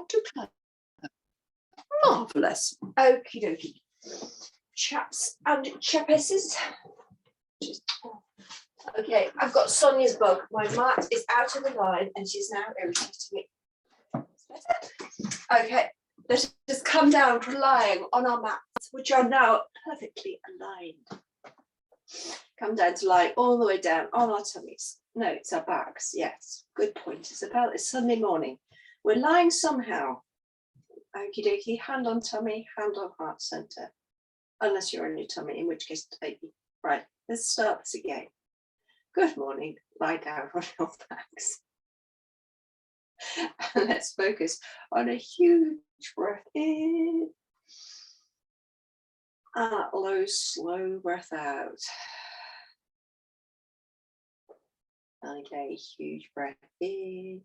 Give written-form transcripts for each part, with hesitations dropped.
not too clever. Marvellous. Okie dokie. Chaps and chapesses. Okay, I've got Sonia's bug. My mat is out of the line and she's now irritating me. Okay, let us come down to lying on our mats, which are now perfectly aligned. Come down to lying all the way down on our tummies. No, it's our backs. Yes, good point, Isabel. It's Sunday morning. We're lying somehow. Okie dokie, hand on tummy, hand on heart center. Unless you're on your tummy, in which case, baby. Right, let's start this again. Good morning, lie down on your backs. And let's focus on a huge breath in. And that low, slow breath out. Okay, huge breath in.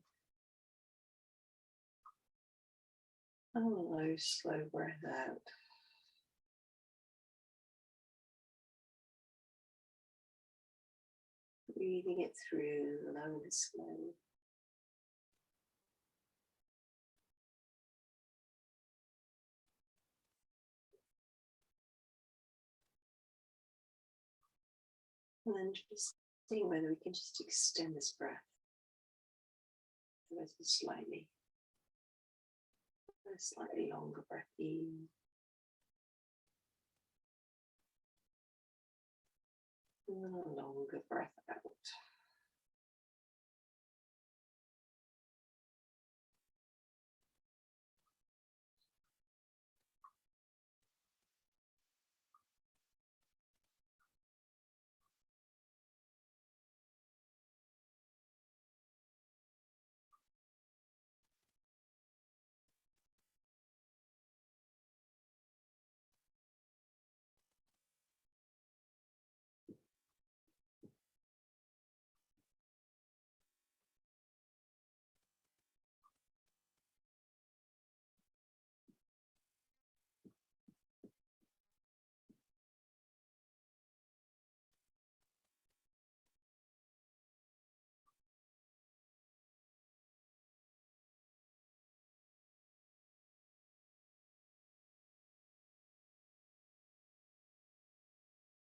And a low, slow breath out. Breathing it through, low and slow. And then just seeing whether we can just extend this breath. A slightly longer breath in. And a longer breath out.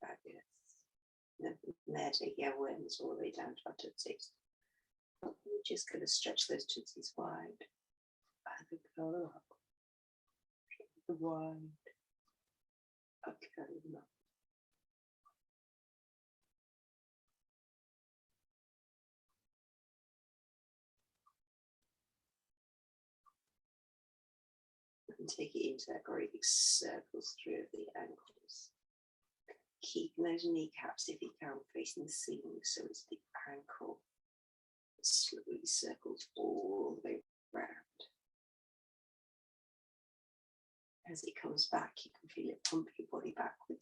Fabulous. And from there, taking our awareness all the way down to our tootsies. We're just going to stretch those tootsies wide. And then curl up. Wide. Okay, enough. And take it into that great big circles through the ankles. Keeping those kneecaps, if you can, facing the ceiling, so it's the ankle that slowly circles all the way around. As it comes back, you can feel it pump your body backwards.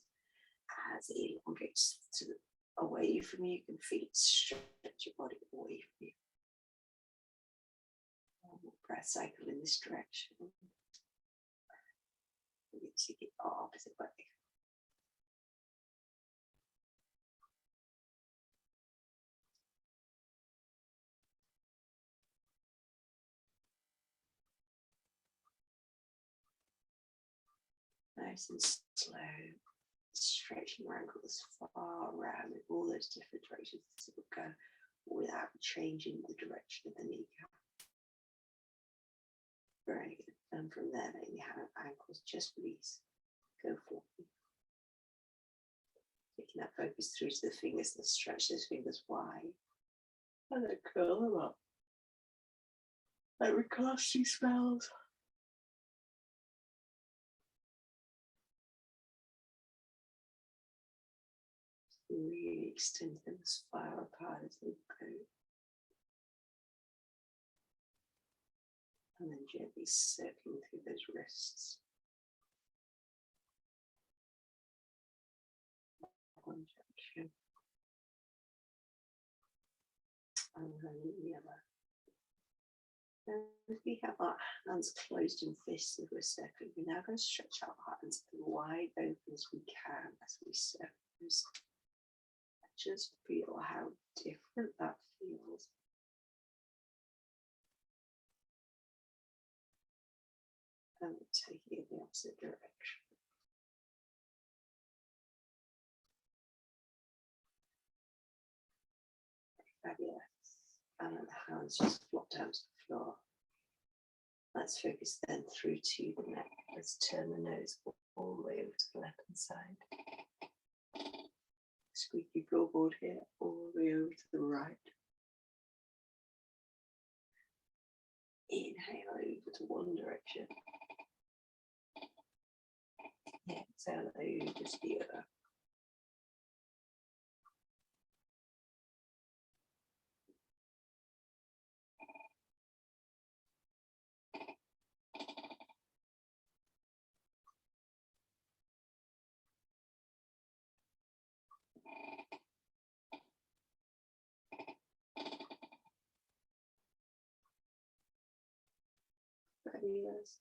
As it elongates away from you, you can feel it stretch your body away from you. One breath cycle in this direction. You take it opposite way. Nice and slow, stretching your ankles far around in all those different directions as it will go without changing the direction of the kneecap. Very good. And from there, letting the ankles just release, go forward. Taking that focus through to the fingers and stretch those fingers wide. And then curl them up. Like recasting spells. Really extend them as far apart as they go. And then gently circling through those wrists. One direction. And then the other. And if we have our hands closed in fists as we're circling, we're now going to stretch our hands as wide open as we can as we circle. Just feel how different that feels. and take it in the opposite direction. Fabulous. And then the hands just flop down to the floor. Let's focus then through to the neck. Let's turn the nose all the way over to the left hand side. Squeaky floorboard here, all the way over to the right. Inhale over to one direction. Exhale over to the other. Fabulous.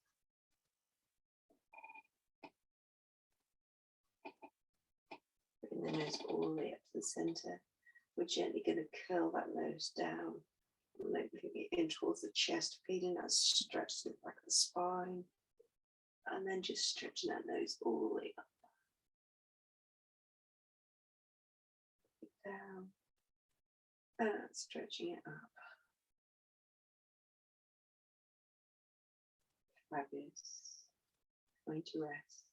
Bring the nose all the way up to the center. We're gently going to curl that nose down, moving it in towards the chest, feeling that stretch to the back of the spine, and then just stretching that nose all the way up, down, and stretching it up. Fabulous. Going to rest.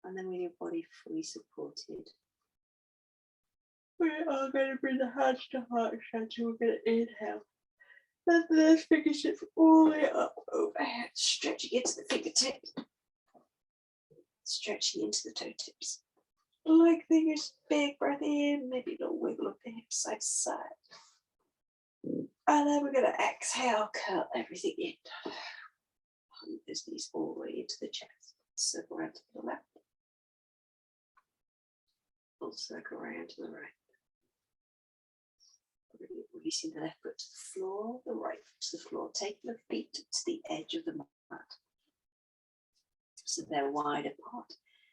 And then with your body fully supported, we are going to bring the hands to heart center. We're going to inhale. Let the fingertips all the way up overhead, stretching into the fingertips, stretching into the toe tips. Leg fingers, big breath in, maybe a little wiggle of the hips side to side. And then we're going to exhale, curl everything in. Pull those knees all the way into the chest. Circle around to the left. Full circle around to the right. Releasing the left foot to the floor, the right foot to the floor, taking the feet to the edge of the mat. So they're wide apart.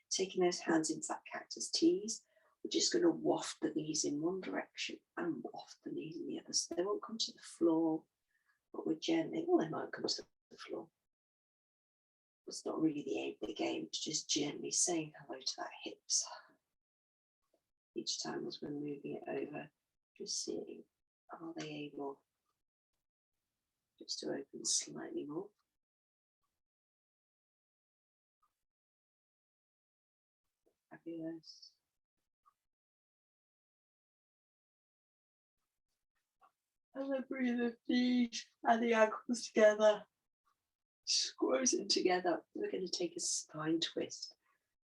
Taking those hands into that cactus tease, we're just going to waft the knees in one direction and waft the knees in the other. So they won't come to the floor, but we're gently, well, they might come to the floor. It's not really the aim of the game, it's just gently saying hello to that hips. Each time as we're moving it over, just seeing, are they able just to open slightly more? Fabulous. And then bring the feet and the ankles together. Squeeze it together. We're going to take a spine twist.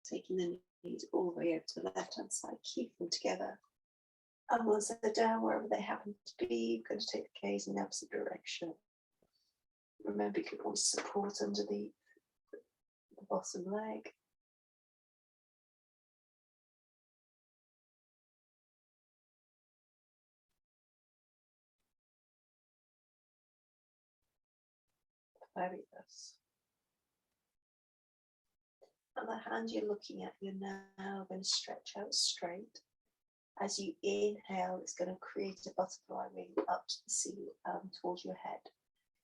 Taking the knees all the way over to the left hand side. Keep them together. And once they're down, wherever they happen to be, you're going to take the gaze in the opposite direction. Remember, you can always support under the bottom leg. Fabulous. And the hand you're looking at, you're now going to stretch out straight. As you inhale, it's going to create a butterfly wing up to the ceiling, towards your head.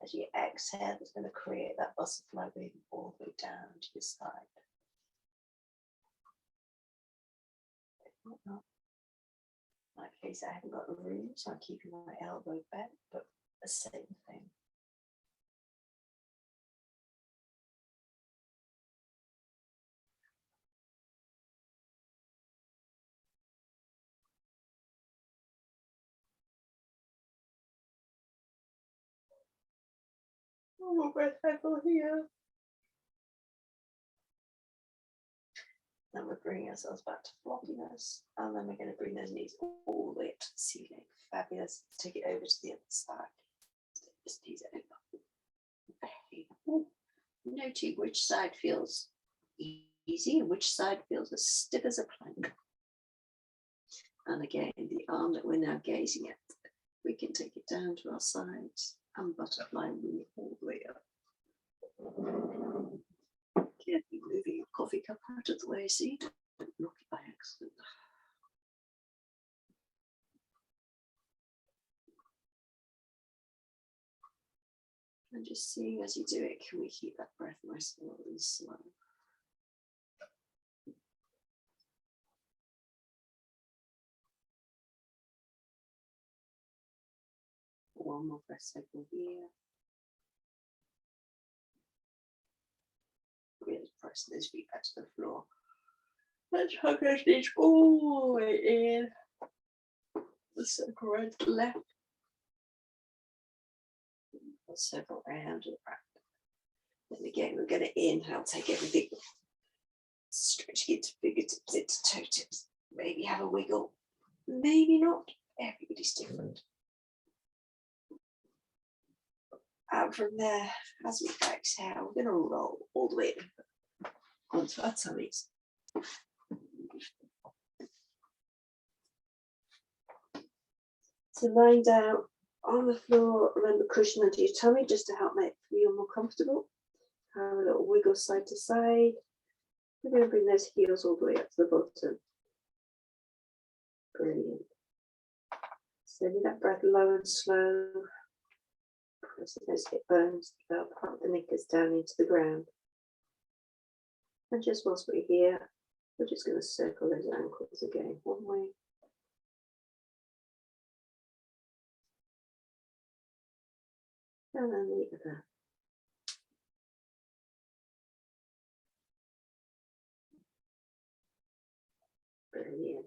As you exhale, it's going to create that butterfly wing all the way down to your side. In my case, I haven't got the room, so I'm keeping my elbow bent, but the same thing. One more breath cycle here. Then we're bringing ourselves back to floppiness, and then we're going to bring those knees all the way up to the ceiling. Fabulous. Take it over to the other side. Just knees over. Noting which side feels easy and which side feels as stiff as a plank. And again, the arm that we're now gazing at, we can take it down to our sides and butterfly move all the way up. Carefully moving your coffee cup out of the way so you don't knock it by accident. And just seeing as you do it, can we keep that breath nice and slow? One more breath cycle here. Really press those feet back to the floor. Let's hug those knees all the way in. The circle right to the left. The circle round to the back. Then again, we're going to inhale, take everything, stretching into fingertips, into toe tips. Maybe have a wiggle, maybe not. Everybody's different. And from there, as we exhale, we're going to roll all the way onto our tummies. So lying down on the floor, remember cushion under your tummy just to help make you feel more comfortable. Have a little wiggle side to side. We're going to bring those heels all the way up to the bottom. Brilliant. Sending that breath low and slow. Pressing those hip bones up the knickers down into the ground. And just whilst we're here, we're just going to circle those ankles again. One way. And then the other. Brilliant.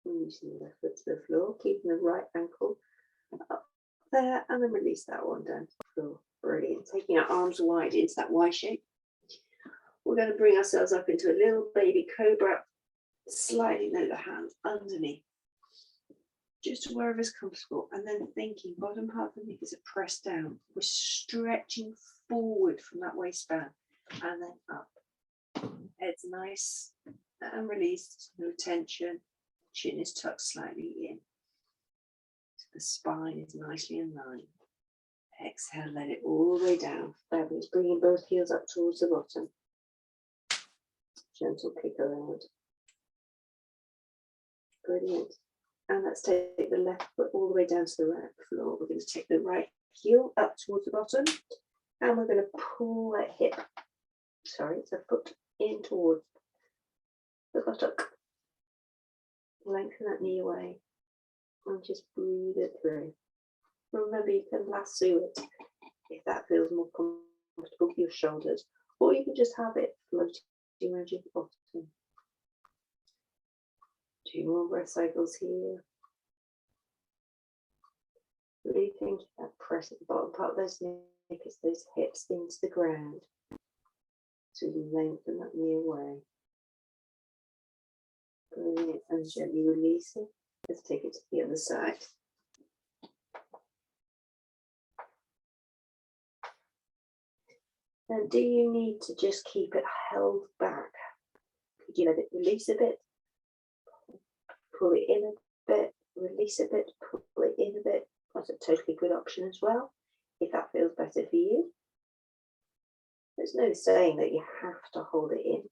Using the left foot to the floor, keeping the right ankle up there, and then release that one down to the floor. Brilliant. Taking our arms wide into that Y shape. We're going to bring ourselves up into a little baby cobra, sliding those hands underneath, just to wherever's comfortable, and then thinking bottom half of the knees are pressed down. We're stretching forward from that waistband, and then up. Head's nice and released, no tension. Chin is tucked slightly in. The spine is nicely in line. Exhale, let it all the way down. Fabulous. Bringing both heels up towards the bottom. Gentle kick around. Brilliant. And let's take the left foot all the way down to the right floor. We're going to take the right heel up towards the bottom. And we're going to pull that hip, the foot in towards the buttock. Lengthen that knee away. And just breathe it through. Remember, you can lasso it if that feels more comfortable with your shoulders, or you can just have it floating around your bottom. 2 more breath cycles here. Really thinking about pressing the bottom part of those knees, those hips into the ground. So you lengthen that knee away. Brilliant. And gently release it. Let's take it to the other side. And do you need to just keep it held back? Could you let it release a bit? Pull it in a bit, release a bit, pull it in a bit. That's a totally good option as well, if that feels better for you. There's no saying that you have to hold it in.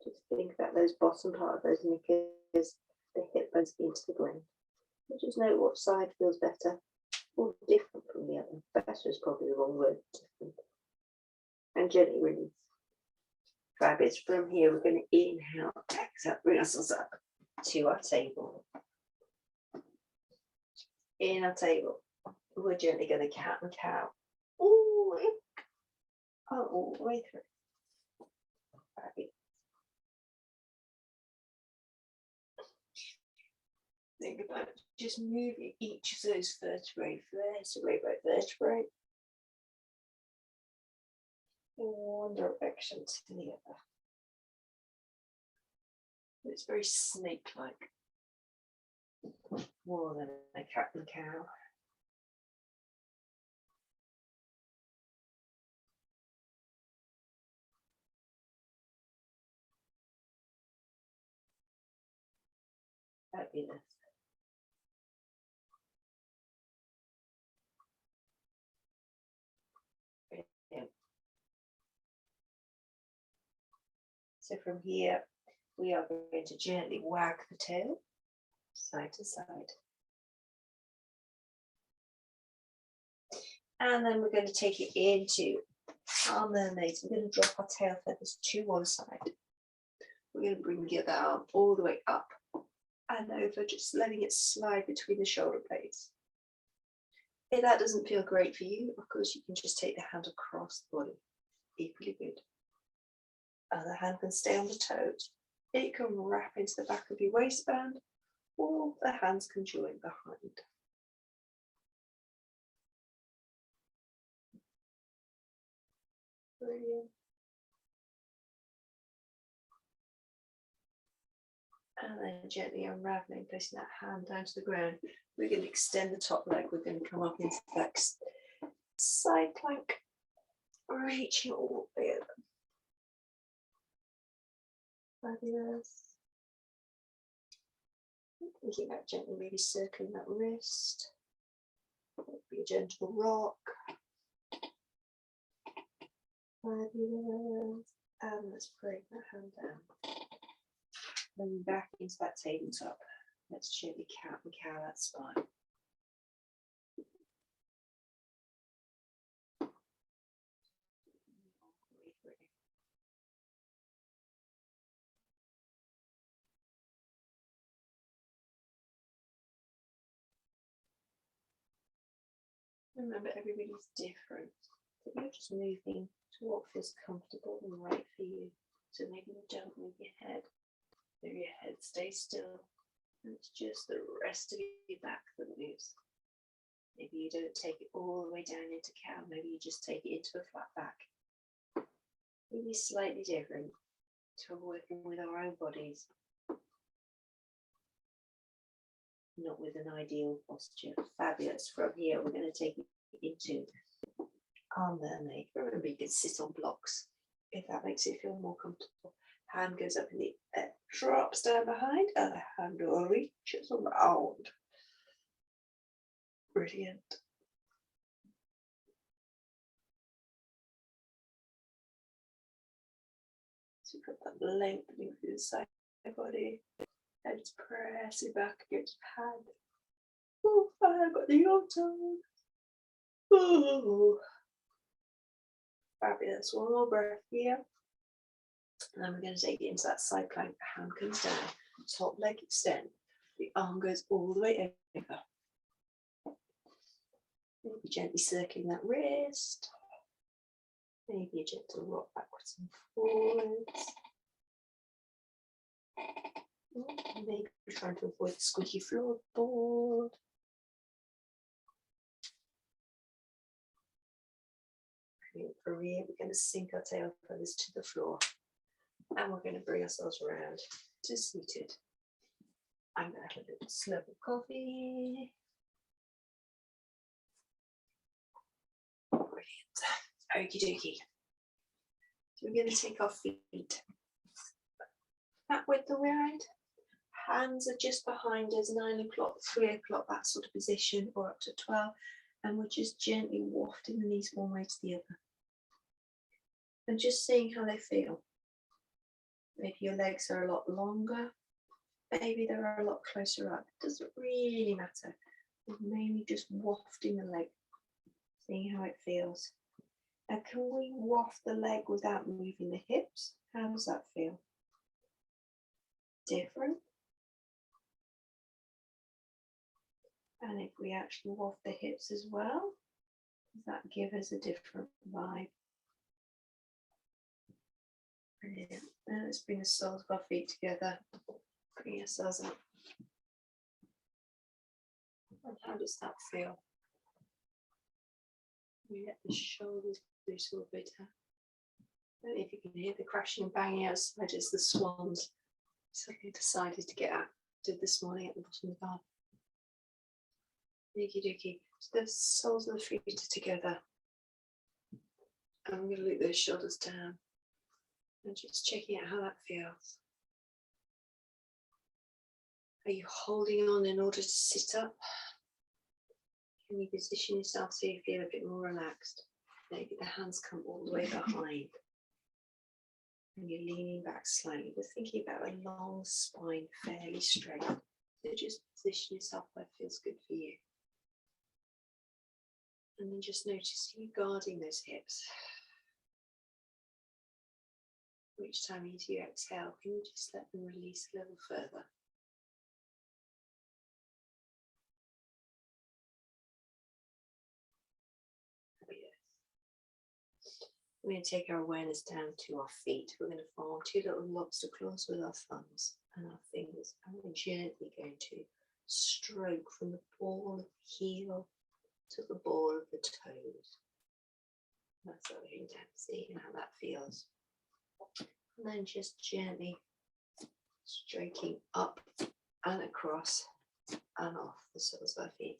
Just think about those bottom part of those knickers, the hip bones into the ground. And just note what side feels better or different from the other. Better is probably the wrong word, different. And gently release. Fabulous. From here, we're going to inhale, exhale, bring ourselves up to our table. In our table, we're gently going to cat and cow. All the way through. Fabulous. Think about just moving each of those vertebrae by vertebrae in one direction to the other. It's very snake-like, more than a cat and cow. Fabulous. So from here, we are going to gently wag the tail side to side. And then we're going to take it into our mermaids. We're going to drop our tail feathers to one side. We're going to bring the other arm all the way up and over, just letting it slide between the shoulder blades. If that doesn't feel great for you, of course, you can just take the hand across the body. Equally good. Other hand can stay on the toes. It can wrap into the back of your waistband, or the hands can join behind. Brilliant. And then gently unraveling, placing that hand down to the ground. We're going to extend the top leg. We're going to come up into that side plank, reaching all the way over. Fabulous. Thinking about gently maybe circling that wrist. Be a gentle rock. Fabulous. And let's bring that hand down. Then back into that tabletop. Let's gently cat and cow that spine. Remember, everybody's different. So you're just moving to what feels comfortable and right for you. So maybe you don't move your head. Maybe your head stays still. And it's just the rest of your back that moves. Maybe you don't take it all the way down into cow. Maybe you just take it into a flat back. Maybe slightly different to working with our own bodies. Not with an ideal posture. Fabulous. From here, we're going to take it into our mermaid. Remember, you can sit on blocks if that makes you feel more comfortable. Hand goes up in the air, drops down behind, other hand reaches around. Brilliant. So you've got that lengthening through the side of the body. And just press it back against your hand. Oh, I've got the autumn. Oh, fabulous. One more breath here. And then we're going to take it into that side plank. The hand comes down, top leg extend. The arm goes all the way over. Maybe gently circling that wrist. Maybe a gentle rock backwards and forwards. Maybe trying to avoid the squishy floorboard. For here, we're going to sink our tail feathers to the floor. And we're going to bring ourselves around to seated. I'm going to have a little slurp of coffee. Brilliant. Okie dokie. So we're going to take our feet that width around. Hands are just behind us, 9 o'clock, 3 o'clock, that sort of position, or up to 12. And we're just gently wafting the knees one way to the other. And just seeing how they feel. Maybe your legs are a lot longer. Maybe they're a lot closer up. It doesn't really matter. We're mainly just wafting the leg, seeing how it feels. Now, can we waft the leg without moving the hips? How does that feel? Different. And if we actually waft the hips as well, does that give us a different vibe? Brilliant. Now let's bring the soles of our feet together. Bring ourselves up. And how does that feel? We let the shoulders loose a little bit. I don't know if you can hear the crashing and banging outside as the swans suddenly decided to get active this morning at the bottom of the garden. Okie dokie. So the soles of the feet are together. And I'm going to loop those shoulders down. And just checking out how that feels. Are you holding on in order to sit up? Can you position yourself so you feel a bit more relaxed? Maybe the hands come all the way behind. And you're leaning back slightly. We're thinking about a long spine, fairly straight. So just position yourself where it feels good for you. And then just notice you guarding those hips. Each time you exhale, can you just let them release a little further? We're going to take our awareness down to our feet. We're going to form two little lobster claws with our thumbs and our fingers. And we're gently going to stroke from the ball of the heel to the ball of the toes. That's what we're down. See how that feels. And then just gently stroking up and across and off the soles of our feet.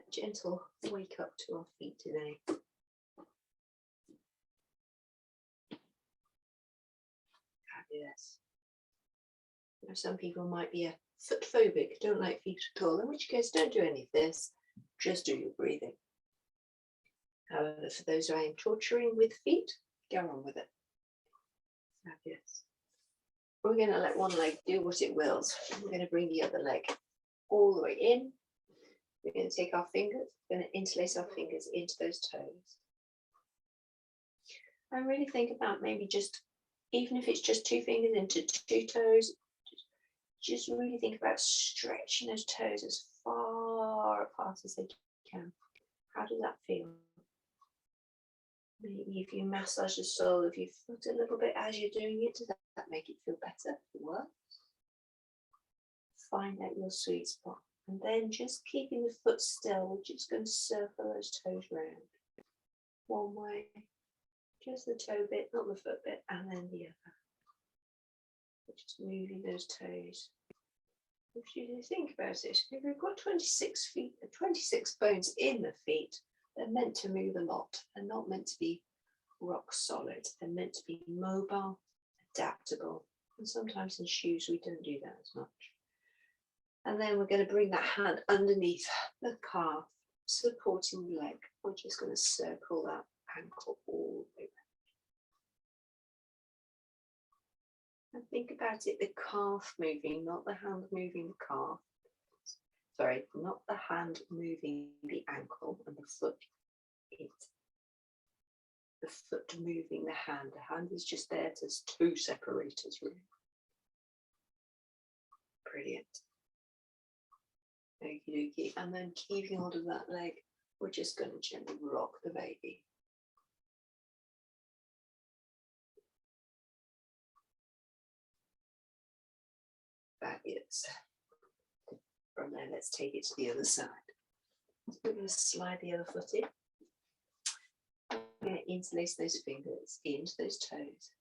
A gentle wake up to our feet today. Fabulous. You know, some people might be a foot phobic, don't like feet at all, in which case don't do any of this, just do your breathing. However, for those who I am torturing with feet, go on with it. Fabulous. We're going to let one leg do what it wills. We're going to bring the other leg all the way in. We're going to take our fingers, we're going to interlace our fingers into those toes. And really think about maybe just, even if it's just two fingers into two toes, just really think about stretching those toes as far apart as they can. How does that feel? Maybe if you massage the sole of your foot a little bit as you're doing it, does that make it feel better? Worse? Find out your sweet spot. And then just keeping the foot still, we're just going to circle those toes round. One way, just the toe bit, not the foot bit, and then the other. Just moving those toes. If you think about it, if we've got 26 bones in the feet, they're meant to move a lot. They're not meant to be rock solid. They're meant to be mobile, adaptable. And sometimes in shoes, we don't do that as much. And then we're going to bring that hand underneath the calf, supporting the leg. We're just going to circle that ankle all the way back. And think about it, the calf moving, not the hand moving the calf. Sorry, not the hand moving the ankle and the foot. It's the foot moving the hand. The hand is just there as two separators, really. Brilliant. Okie dokie. And then keeping hold of that leg, we're just going to gently rock the baby. Fabulous. From there, let's take it to the other side. So we're going to slide the other foot in. We're going to interlace those fingers into those toes.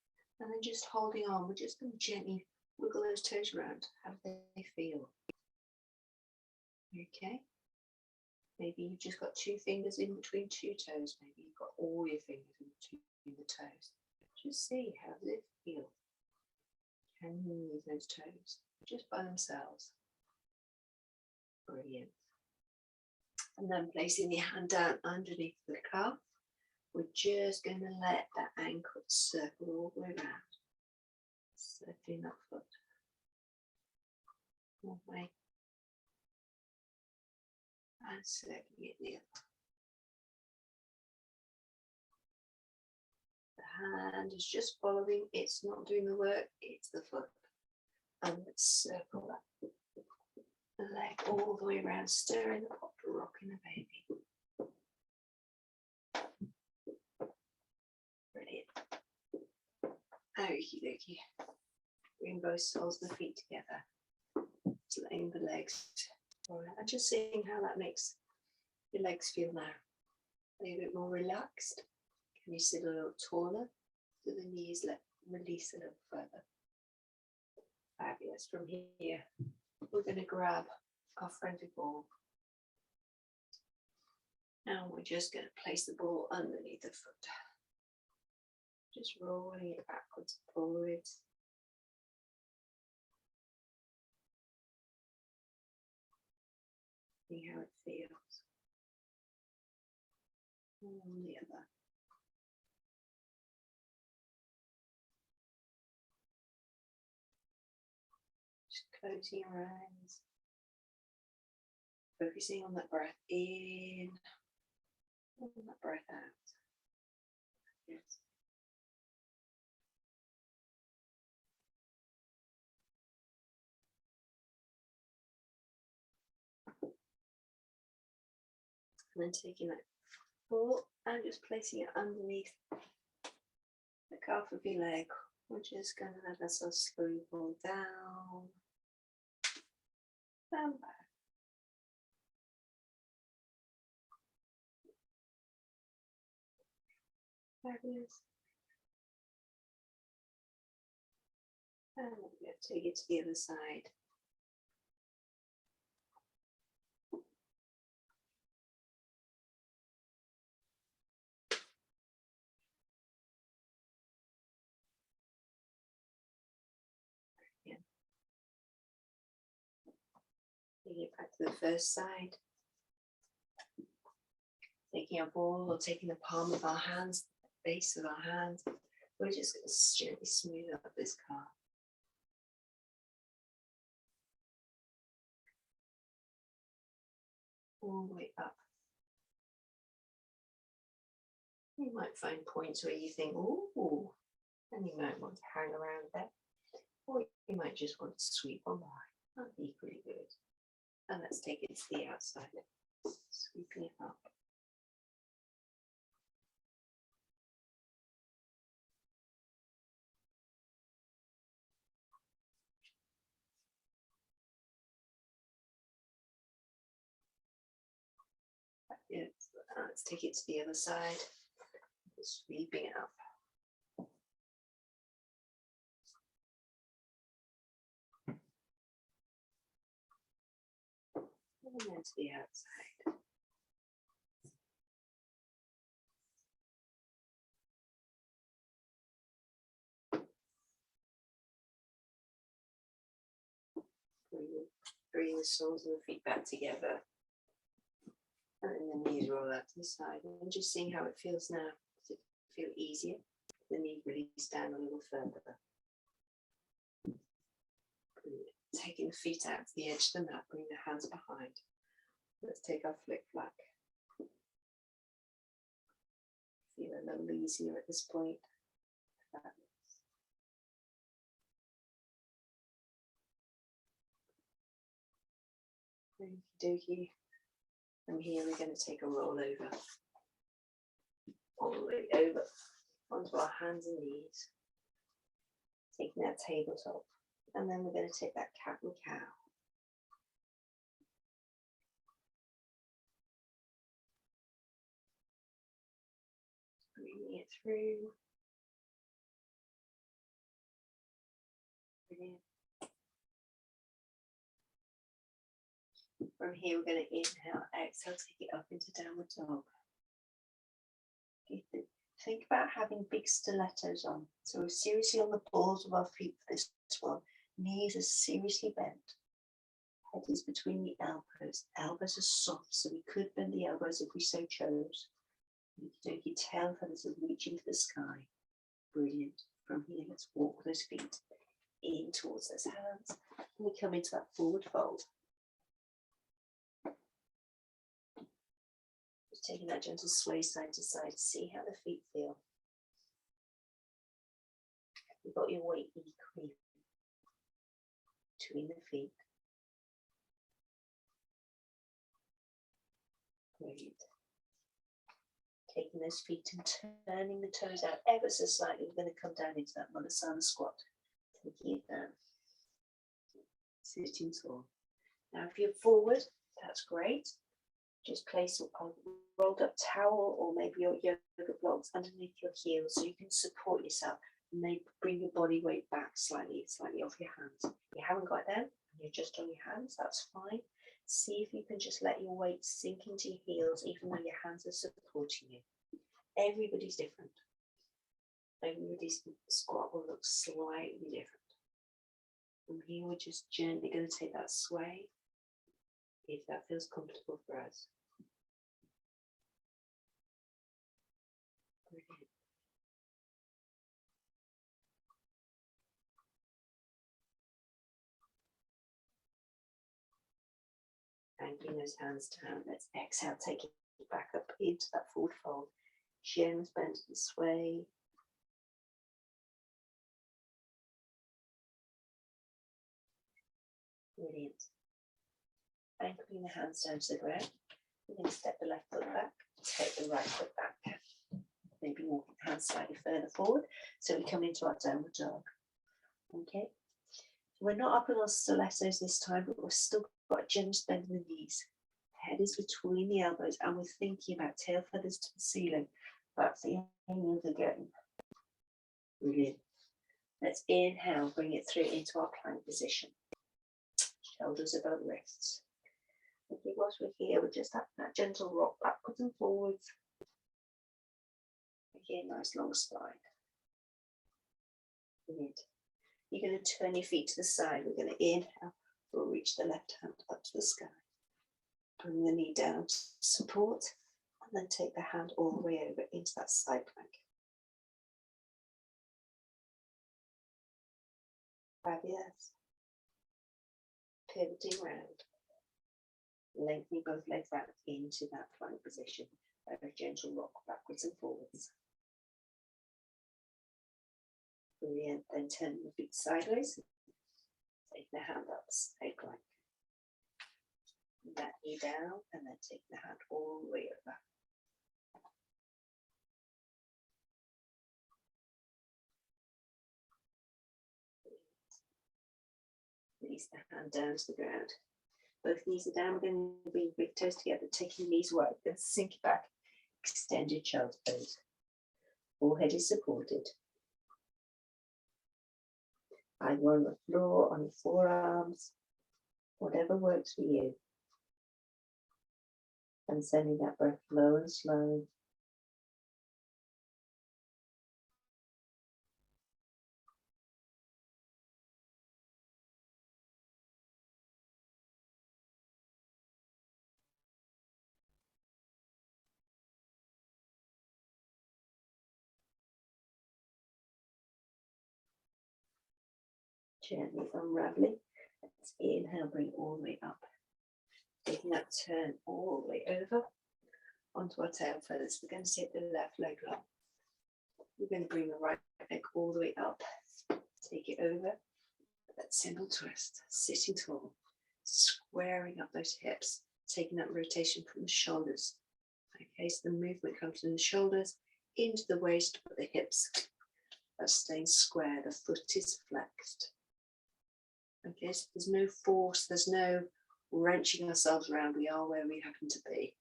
And then just holding on, we're just going to gently wiggle those toes around. How do they feel? Okay. Maybe you've just got two fingers in between two toes. Maybe you've got all your fingers in between the toes. Just see, how does it feel? Can you move those toes just by themselves? Brilliant. And then placing your hand down underneath the calf, we're just going to let that ankle circle all the way around. Circling that foot. One way. And circling it the other. The hand is just following, it's not doing the work, it's the foot. And let's circle that the leg all the way around, stirring the pot, rocking the baby. Brilliant. Okie dokie. Bring both soles of the feet together. Just letting the legs. Alright, and just seeing how that makes your legs feel now. A little bit more relaxed. Can you sit a little taller? So the knees release a little further. Fabulous. From here, we're going to grab our frontal ball. Now we're just going to place the ball underneath the foot. Just rolling it backwards and forwards. See how it feels. And the other. Just closing your eyes. Focusing on that breath in, and that breath out. Yes. And then taking that ball and just placing it underneath the calf of your leg. We're just going to let ourselves slowly roll down and back. Fabulous. And we're going to take it to the other side. Taking it back to the first side. Taking our ball or taking the palm of our hands, the base of our hands. We're just going to gently smooth up this calf. All the way up. You might find points where you think, oh, and you might want to hang around there. Or you might just want to sweep on by. That'd be pretty good. And let's take it to the outside. Sweeping it up. Yes. Let's take it to the other side. Sweeping it up. And then to the outside. Bring the soles of the feet back together. And then the knees roll out to the side. And just seeing how it feels now. Does it feel easier? The knee release down a little further. Taking the feet out to the edge of the mat, bring the hands behind. Let's take our flick flack. Feel a little easier at this point. Okie dokie. From here we're going to take a roll over. All the way over onto our hands and knees. Taking that tabletop. And then we're going to take that cat and cow. Breathing it through. Brilliant. From here, we're going to inhale, exhale, take it up into downward dog. Think about having big stilettos on. So we're seriously on the balls of our feet for this one. Knees are seriously bent. Head is between the elbows. Elbows are soft, so we could bend the elbows if we so chose. Your tail feathers are reaching to the sky. Brilliant. From here, let's walk those feet in towards those hands. And we come into that forward fold. Just taking that gentle sway side to side to see how the feet feel. You've got your weight equally between the feet. Great. Taking those feet and turning the toes out ever so slightly. We're going to come down into that Malasana squat. Taking it down. Sitting tall. Now if you're forward, that's great. Just place a rolled up towel or maybe your yoga blocks underneath your heels so you can support yourself and then bring your body weight back slightly off your hands. If you haven't got them and you're just on your hands, that's fine. See if you can just let your weight sink into your heels even though your hands are supporting you. Everybody's different. Everybody's squat will look slightly different. From here, we're just gently going to take that sway if that feels comfortable for us. Brilliant. Bring those hands down. Let's exhale, take it back up into that forward fold. Shins bend and sway. Brilliant. Anchoring the hands down to the ground. We're going to step the left foot back, take the right foot back. Maybe walk the hands slightly further forward. So we come into our downward dog. Okay. We're not up on our stilettos this time, but we've still got a generous bend in the knees. Head is between the elbows, and we're thinking about tail feathers to the ceiling. That's the aim of the game. Brilliant. Let's inhale, bring it through into our plank position. Shoulders above wrists. Okay, whilst we're here, we're just having that gentle rock backwards and forwards. Again, nice long spine. Brilliant. You're going to turn your feet to the side. We're going to inhale. We'll reach the left hand up to the sky. Bring the knee down to support, and then take the hand all the way over into that side plank. Fabulous. Pivoting round. Lengthening both legs out into that plank position. A gentle rock backwards and forwards. Brilliant. Then turn the feet sideways. Take the hand up, side plank. That knee down, and then take the hand all the way over. Release the hand down to the ground. Both knees are down. We're going to bring big toes together, taking the knees wide, then sink it back. Extend your child's pose. Forehead is supported. Either on the floor, on your forearms, whatever works for you. And sending that breath low and slow. Gently unraveling. Let's inhale, bring all the way up. Taking that turn all the way over onto our tail feathers. We're going to sit the left leg long. We're going to bring the right leg all the way up. Take it over. That simple twist. Sitting tall. Squaring up those hips. Taking that rotation from the shoulders. Okay, so the movement comes from the shoulders into the waist, but the hips are staying square. The foot is flexed. Okay, so there's no force, there's no wrenching ourselves around. We are where we happen to be.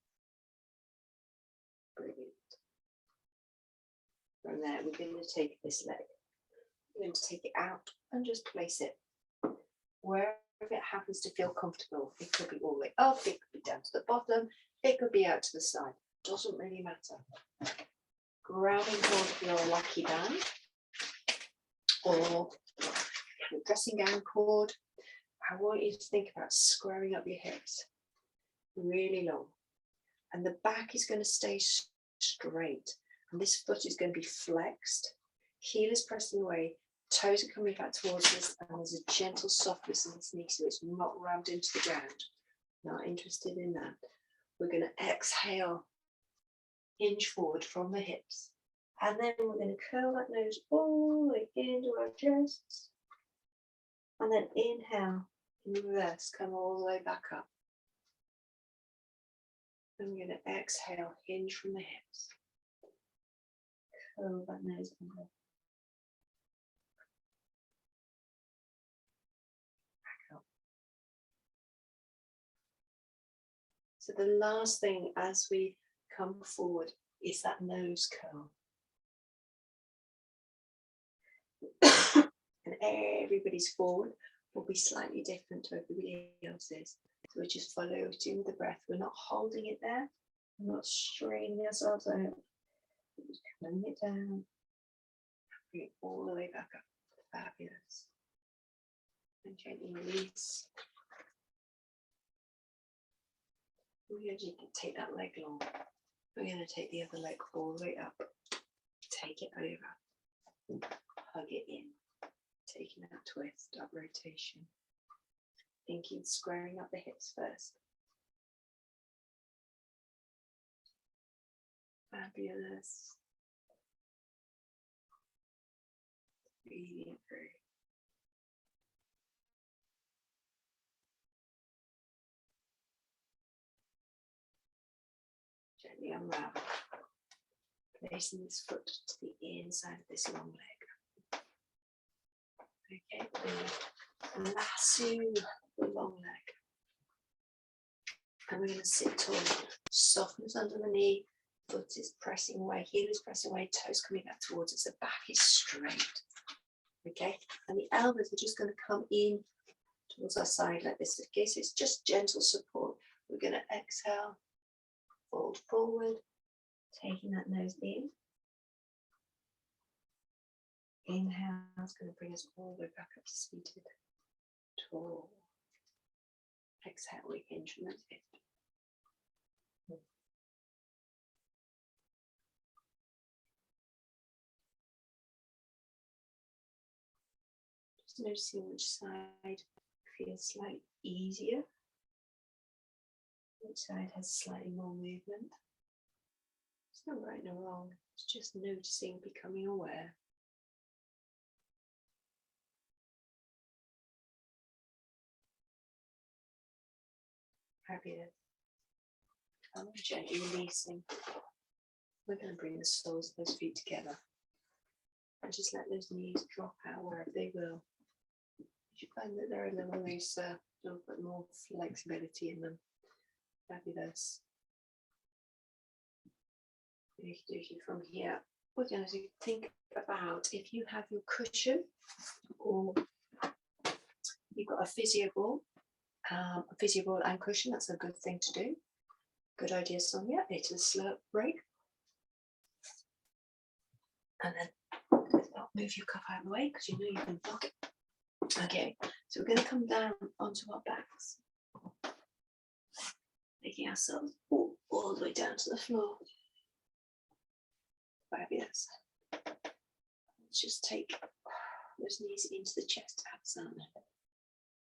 Brilliant. From there, we're going to take this leg. We're going to take it out and just place it wherever it happens to feel comfortable. It could be all the way up, it could be down to the bottom, it could be out to the side. Doesn't really matter. Grabbing hold of your lucky band or your dressing gown cord. I want you to think about squaring up your hips really long, and the back is going to stay straight, and this foot is going to be flexed. Heel is pressing away, toes are coming back towards us, and there's a gentle softness in this knee, so it's not rammed into the ground. Not interested in that. We're going to exhale, hinge forward from the hips, and then we're going to curl that nose all the way into our chest, and then inhale in reverse, come all the way back up. And we're going to exhale, hinge from the hips, curl that nose under. Back up. So the last thing as we come forward is that nose curl. And everybody's forward will be slightly different to everybody else's. So we're just following the breath. We're not holding it there. We're not straining ourselves out. We're just pulling it down. Bring it all the way back up. Fabulous. And gently release. We're going to take that leg long. We're going to take the other leg all the way up. Take it over. Hug it in. Taking that twist, that rotation. Thinking squaring up the hips first. Fabulous. Breathing through. Gently unravel. Placing this foot to the inside of this long leg. Okay, we're going to lasso the long leg. And we're going to sit tall. Softness under the knee. Foot is pressing away. Heel is pressing away. Toes coming back towards us. The back is straight. Okay, and the elbows are just going to come in towards our side like this. Okay, so it's just gentle support. We're going to exhale, fold forward, taking that nose in. Inhale is going to bring us all the way back up to seated. Tall. Exhale, we hinge from the hip. Just noticing which side feels slightly easier. Which side has slightly more movement. It's not right nor wrong. It's just noticing, becoming aware. Fabulous. I'm gently releasing. We're going to bring the soles of those feet together. And just let those knees drop out wherever they will. If you find that they're a little looser, a little bit more flexibility in them. Fabulous. From here, we're going to think about if you have your cushion or you've got a physio ball and cushion, that's a good thing to do. Good idea, Sonia. It's a slow break. And then move your cuff out of the way because you know you can block it. Okay, so we're going to come down onto our backs, making ourselves all the way down to the floor. Fabulous. Let's just take those knees into the chest, abs.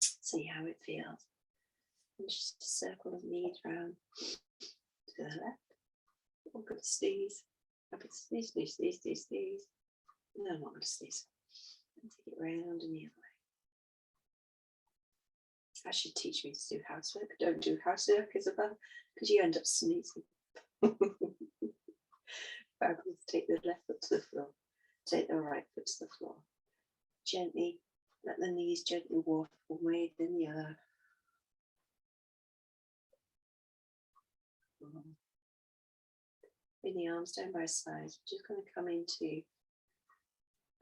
See how it feels. And just circle the knees round to the left. Or good to sneeze. Sneeze. No, I'm not going to sneeze. And take it round and the other way. That should teach me to do housework. Don't do housework, Isabel, because you end up sneezing. Fabulous. Take the left foot to the floor. Take the right foot to the floor. Gently, let the knees gently walk away in the earth. Bring the arms down by sides. We're just going to come into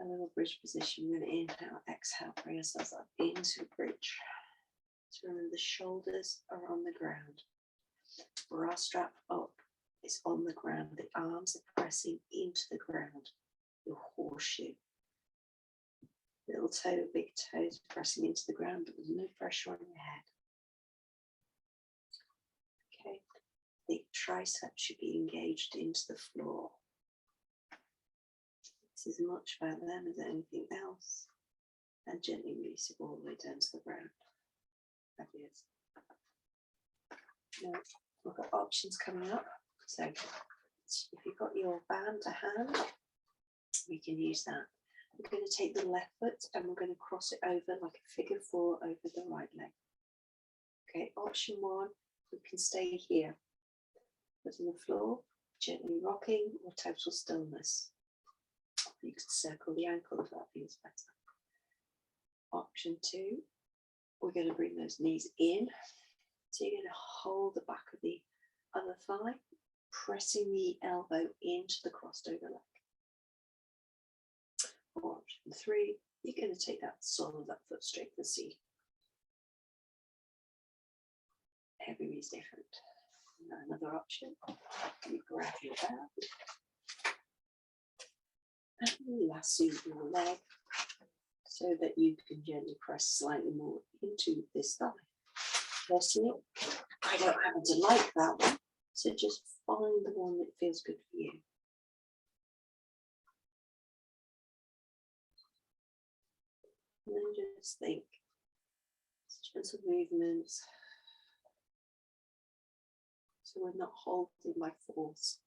a little bridge position. We're going to inhale, exhale, bring ourselves up into a bridge. So remember the shoulders are on the ground. Bra strap up is on the ground. The arms are pressing into the ground. Your horseshoe. Little toe, big toes pressing into the ground, but there's no pressure on your head. Okay. The triceps should be engaged into the floor. This is as much about them as anything else. And gently release it all the way down to the ground. Fabulous. Now, we've got options coming up. So if you've got your band to hand, we can use that. We're going to take the left foot and we're going to cross it over like a figure 4 over the right leg. Okay, option 1, we can stay here. Foot on the floor, gently rocking or total stillness. You can circle the ankle if that feels better. Option 2, we're going to bring those knees in. So you're going to hold the back of the other thigh, pressing the elbow into the crossed over leg. Or option 3, you're going to take that sole of that foot straight to the seat. Everybody's different. Another option, you grab your band and lasso your leg so that you can gently press slightly more into this thigh. Personally, I don't happen to like that one, so just find the one that feels good for you. And then just think, gentle movements. So we're not holding by force.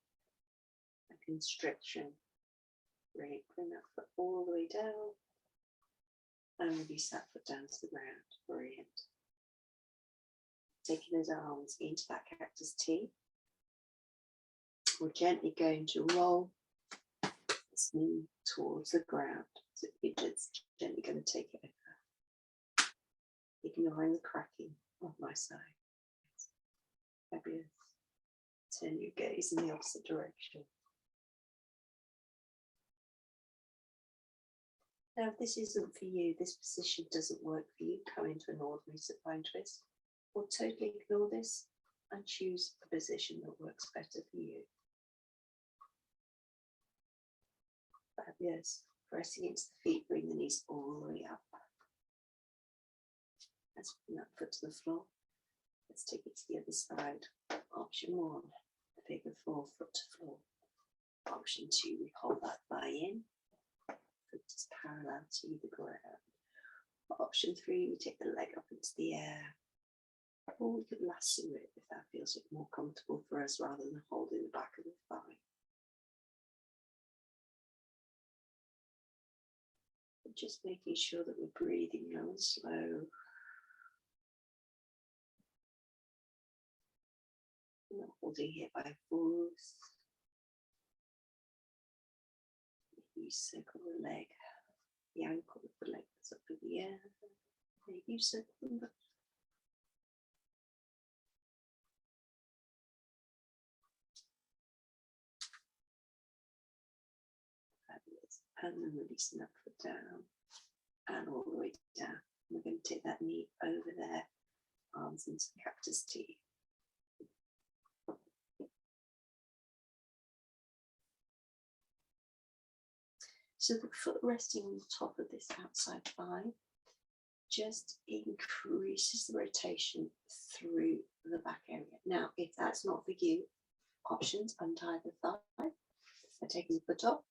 a constriction. Really bring that foot all the way down and release that foot down to the ground. Brilliant. Taking those arms into that cactus T. We're gently going to roll this knee towards the ground. So you're just gently going to take it over, ignoring the cracking of my side. Fabulous. Turn your gaze in the opposite direction. Now, if this isn't for you, this position doesn't work for you, come into an ordinary supine twist, or totally ignore this and choose a position that works better for you. Fabulous. Pressing into the feet, bring the knees all the way up. Let's bring that foot to the floor. Let's take it to the other side. Option 1, figure 4, foot to floor. Option 2, we hold that thigh in. Foot is parallel to the ground. Option 3, we take the leg up into the air. Or we could lasso it if that feels more comfortable for us rather than holding the back of the thigh. But just making sure that we're breathing low and slow. Not holding it by force. You circle the leg, the ankle of the leg that's up in the air. Maybe you circle them back. Fabulous. And then releasing that foot down and all the way down. We're going to take that knee over there, arms into the cactus T. So the foot resting on the top of this outside thigh just increases the rotation through the back area. Now, if that's not for you, options: untie the thigh by taking the foot off,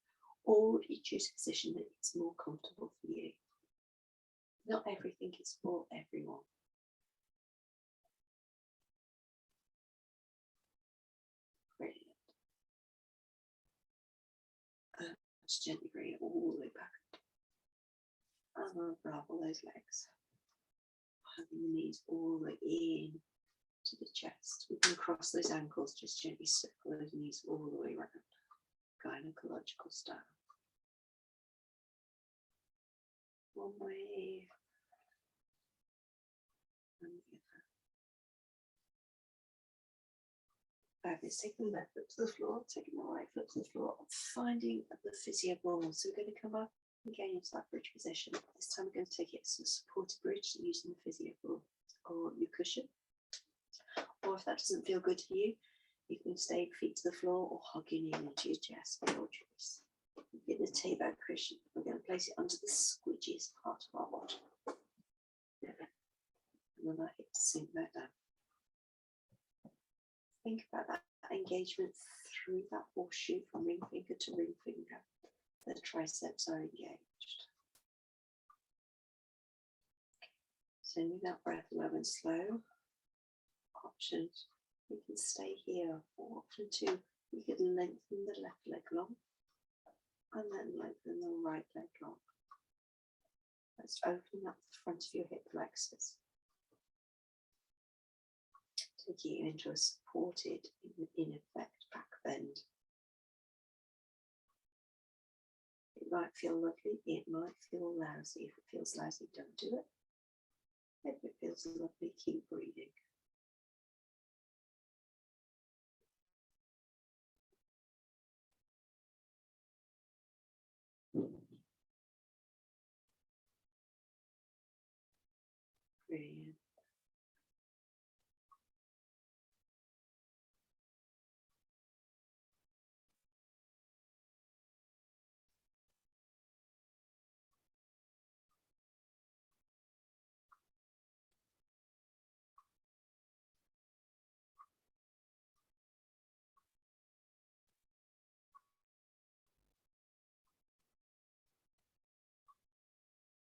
or you choose a position that is more comfortable for you. Not everything is for everyone. Brilliant. Just gently bring it all the way back. And unravel those legs. Having the knees all the way in to the chest. We can cross those ankles, just gently circle those knees all the way around. Gynecological style. One way and the other. Fabulous. Taking the left foot to the floor, taking the right foot to the floor, finding the physio ball. So we're going to come up again into that bridge position. This time we're going to take it as a supported bridge using the physio ball or your cushion. Or if that doesn't feel good to you, you can stay feet to the floor or hugging in into your chest, your choice. Get the tea-bag cushion. We're going to place it onto the squidgiest part of our body. And then our hips sink back down. Think about that engagement through that horseshoe from ring finger to ring finger. The triceps are engaged. Sending that breath low and slow. Options: we can stay here. Or option 2, we could lengthen the left leg long and then lengthen the right leg long. Let's open up the front of your hip flexors. Taking you into a supported, in effect, back bend. It might feel lovely, it might feel lousy. If it feels lousy, don't do it. If it feels lovely, keep breathing. Brilliant.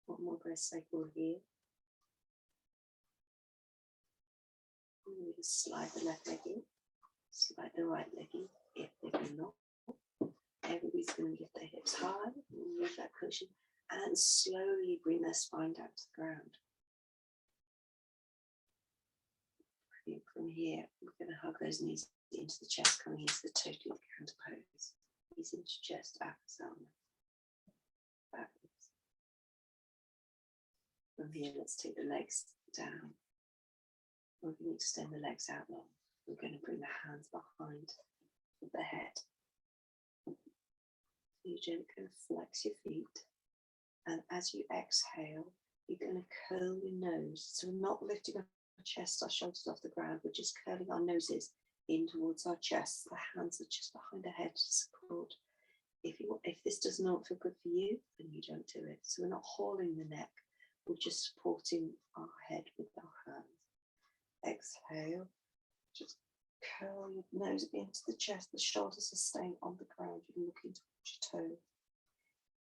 One more breath cycle here. And we just slide the left leg in, slide the right leg in, if they do not. everybody's going to lift their hips high, move that cushion, and slowly bring their spine down to the ground. From here, we're going to hug those knees into the chest, coming into the totally counter pose. Knees into chest, upwards, backwards. From here, let's take the legs down. We're going to extend the legs out long. We're going to bring the hands behind the head. You're gently going to flex your feet. And as you exhale, you're going to curl your nose. So we're not lifting our chest, our shoulders off the ground. We're just curling our noses in towards our chest. The hands are just behind the head to support. If this does not feel good for you, then you don't do it. So we're not hauling the neck. We're just supporting our head with our hands. Exhale. Just curl your nose into the chest. The shoulders are staying on the ground. You're looking towards your toes.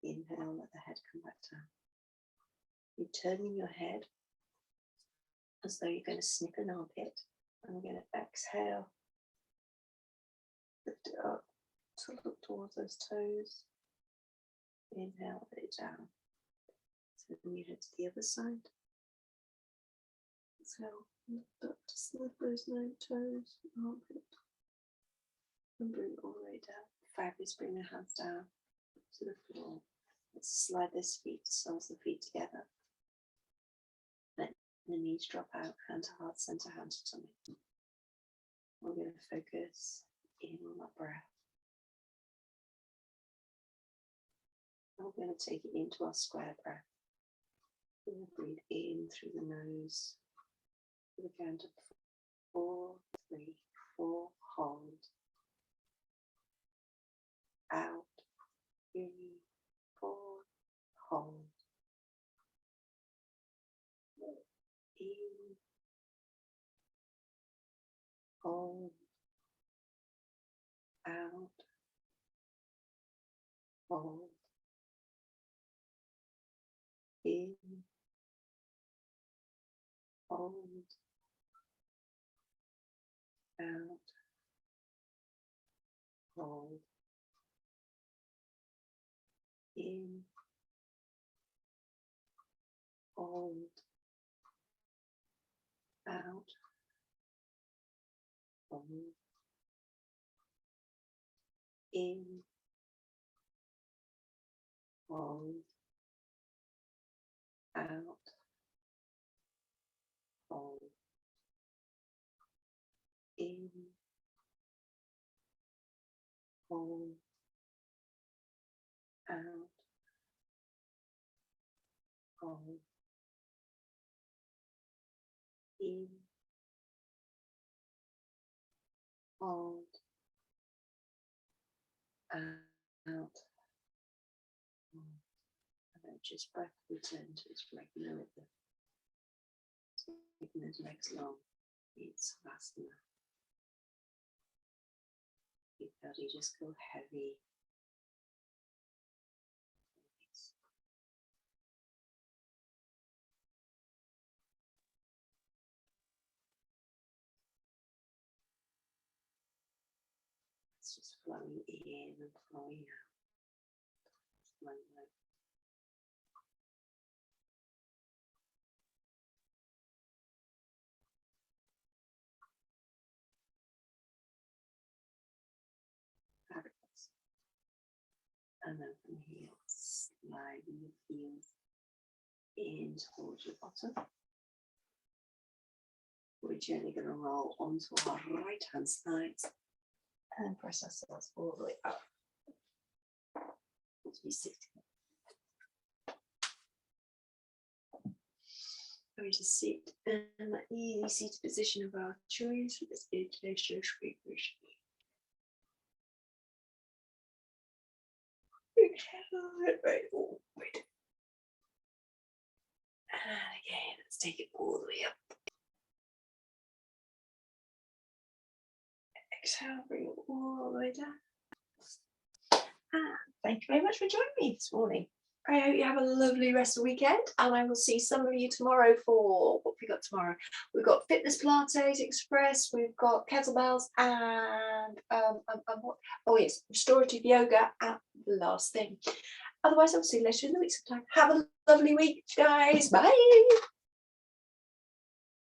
Inhale, let the head come back down. You're turning your head as though you're going to sniff an armpit. And we're going to exhale. Lift it up to look towards those toes. Inhale, let it down. So then you head to the other side. Exhale, lift up to sniff those toes, armpit. And bring it all the way down. Fabulous, bring the hands down to the floor. Let's slide those feet, soles of the feet together. Let the knees drop out, hand to heart, center, hand to tummy. We're going to focus in on that breath. And we're going to take it into our square breath. We're going to breathe in through the nose. We're going to 4, 3, 4, hold. Out, 3, 4, hold. In, hold. Out, hold. In, hold. Out, hold. In, hold. Out, hold. In, hold. Out, hold. In, hold. Out, hold. In, hold. Out, hold. And then just breath return to its regular rhythm. So keeping those legs long, it's Savasana. Your body just go heavy. It's just flowing in and flowing out. Flowing out. Fabulous. And then from here, sliding your heels in towards your bottom. We're gently going to roll onto our right hand side and press ourselves all the way up. As we sit. Going to sit in that easy seated position of our choice with this extra push. Right forward. And again, let's take it all the way up. Exhale, bring it all the way down. And thank you very much for joining me this morning. I hope you have a lovely rest of the weekend, and I will see some of you tomorrow for what we got tomorrow. We've got Fitness Pilates Express, we've got kettlebells, and what? Oh yes, restorative yoga at the last thing. Otherwise, I'll see you later in the week sometime. Have a lovely week, guys. Bye.